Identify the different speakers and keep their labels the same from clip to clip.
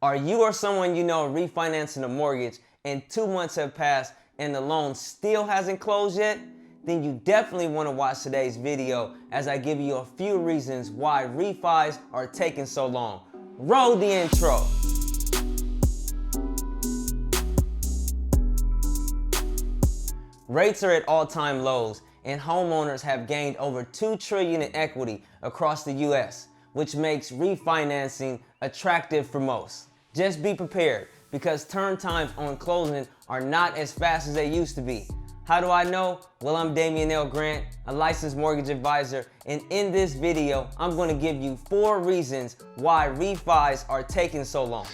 Speaker 1: Are you or someone you know refinancing a mortgage and 2 months have passed and the loan still hasn't closed yet? Then you definitely want to watch today's video as I give you a few reasons why refis are taking so long. Roll the intro. Rates are at all-time lows and homeowners have gained over $2 trillion in equity across the US, which makes refinancing attractive for most. Just be prepared because turn times on closing are not as fast as they used to be. How do I know? Well, I'm Damien L.Grant, a licensed mortgage advisor, and in this video, I'm going to give you 4 reasons why refis are taking so long.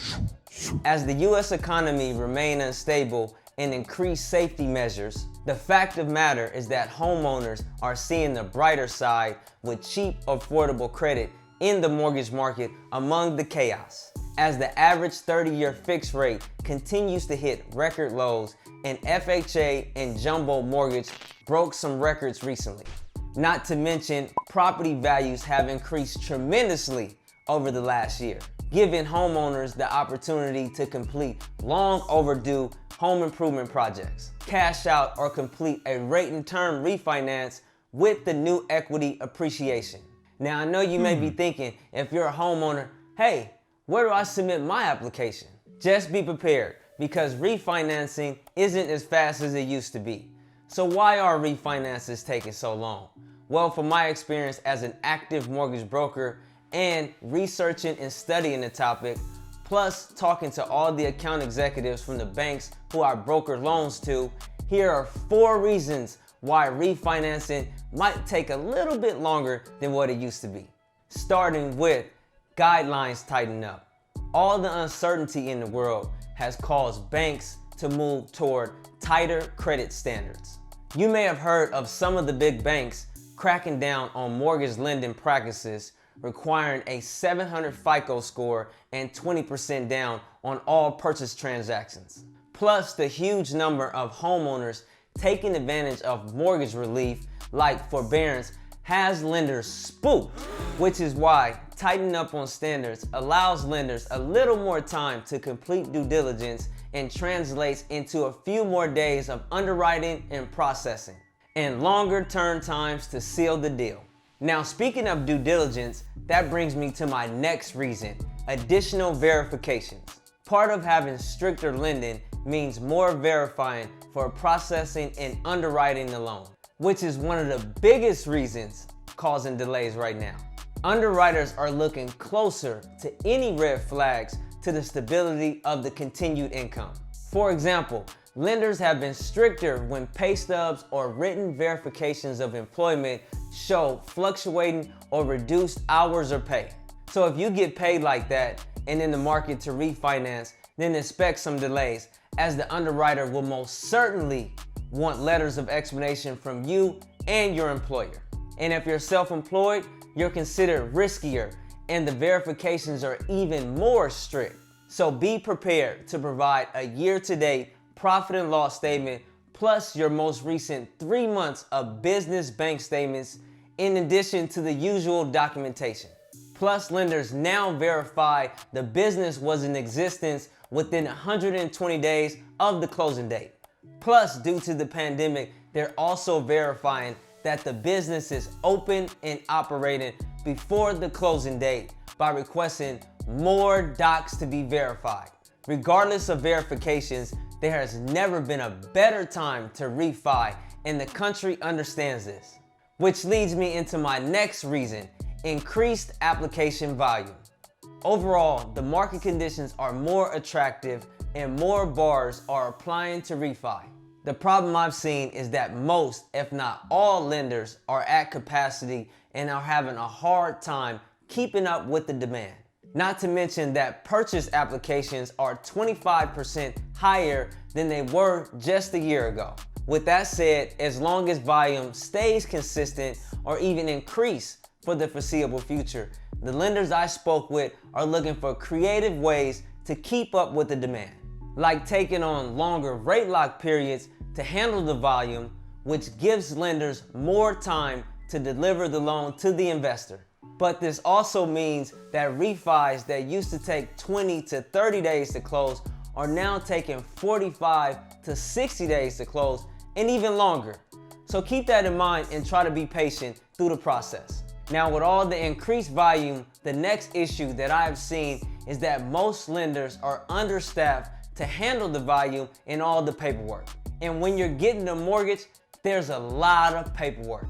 Speaker 1: As the US economy remains unstable and increased safety measures, the fact of matter is that homeowners are seeing the brighter side with cheap, affordable credit in the mortgage market among the chaos. As the average 30-year fixed rate continues to hit record lows and FHA and jumbo mortgage broke some records recently. Not to mention, property values have increased tremendously over the last year, giving homeowners the opportunity to complete long overdue home improvement projects, cash out or complete a rate and term refinance with the new equity appreciation. Now I know you may be thinking, if you're a homeowner, hey, where do I submit my application? Just be prepared because refinancing isn't as fast as it used to be. So why are refinances taking so long? Well, from my experience as an active mortgage broker and researching and studying the topic, plus talking to all the account executives from the banks who I broker loans to, here are 4 reasons why refinancing might take a little bit longer than what it used to be. Starting with guidelines tighten up. All the uncertainty in the world has caused banks to move toward tighter credit standards. You may have heard of some of the big banks cracking down on mortgage lending practices, requiring a 700 FICO score and 20% down on all purchase transactions. Plus the huge number of homeowners taking advantage of mortgage relief like forbearance has lenders spooked, which is why tightening up on standards allows lenders a little more time to complete due diligence and translates into a few more days of underwriting and processing, and longer turn times to seal the deal. Now, speaking of due diligence, that brings me to my next reason, additional verifications. Part of having stricter lending means more verifying for processing and underwriting the loan, which is one of the biggest reasons causing delays right now. Underwriters are looking closer to any red flags to the stability of the continued income. For example, lenders have been stricter when pay stubs or written verifications of employment show fluctuating or reduced hours or pay. So if you get paid like that and in the market to refinance, then expect some delays, as the underwriter will most certainly want letters of explanation from you and your employer. And if you're self-employed, you're considered riskier and the verifications are even more strict. So be prepared to provide a year-to-date profit and loss statement plus your most recent 3 months of business bank statements in addition to the usual documentation. Plus, lenders now verify the business was in existence within 120 days of the closing date. Plus, due to the pandemic, they're also verifying that the business is open and operating before the closing date by requesting more docs to be verified. Regardless of verifications, there has never been a better time to refi, and the country understands this. Which leads me into my next reason, increased application volume. Overall, the market conditions are more attractive and more borrowers are applying to refi. The problem I've seen is that most, if not all, lenders are at capacity and are having a hard time keeping up with the demand. Not to mention that purchase applications are 25% higher than they were just a year ago. With that said, as long as volume stays consistent or even increase for the foreseeable future, the lenders I spoke with are looking for creative ways to keep up with the demand, like taking on longer rate lock periods to handle the volume, which gives lenders more time to deliver the loan to the investor. But this also means that refis that used to take 20 to 30 days to close are now taking 45 to 60 days to close, and even longer. So keep that in mind and try to be patient through the process. Now, with all the increased volume, the next issue that I have seen is that most lenders are understaffed to handle the volume and all the paperwork. And when you're getting a mortgage, there's a lot of paperwork.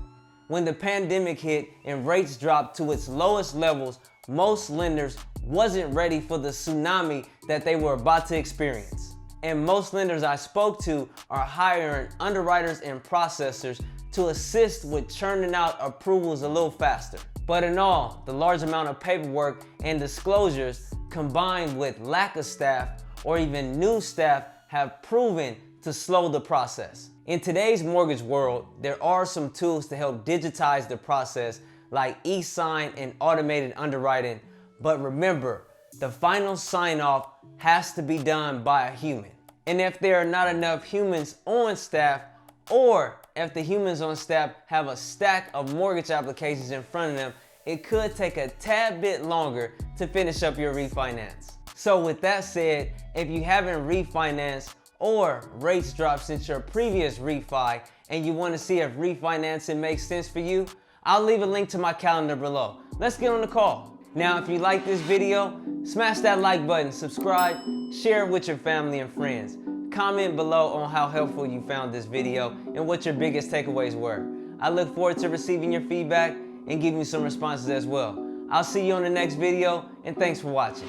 Speaker 1: When the pandemic hit and rates dropped to its lowest levels, most lenders wasn't ready for the tsunami that they were about to experience. And most lenders I spoke to are hiring underwriters and processors to assist with churning out approvals a little faster. But in all, the large amount of paperwork and disclosures combined with lack of staff or even new staff have proven to slow the process. In today's mortgage world, there are some tools to help digitize the process like e-sign and automated underwriting, but remember, the final sign-off has to be done by a human. And if there are not enough humans on staff, or if the humans on staff have a stack of mortgage applications in front of them, it could take a tad bit longer to finish up your refinance. So with that said, if you haven't refinanced or rates dropped since your previous refi and you want to see if refinancing makes sense for you, I'll leave a link to my calendar below. Let's get on the call. Now, if you like this video, smash that like button, subscribe, share it with your family and friends. Comment below on how helpful you found this video and what your biggest takeaways were. I look forward to receiving your feedback and giving you some responses as well. I'll see you on the next video, and thanks for watching.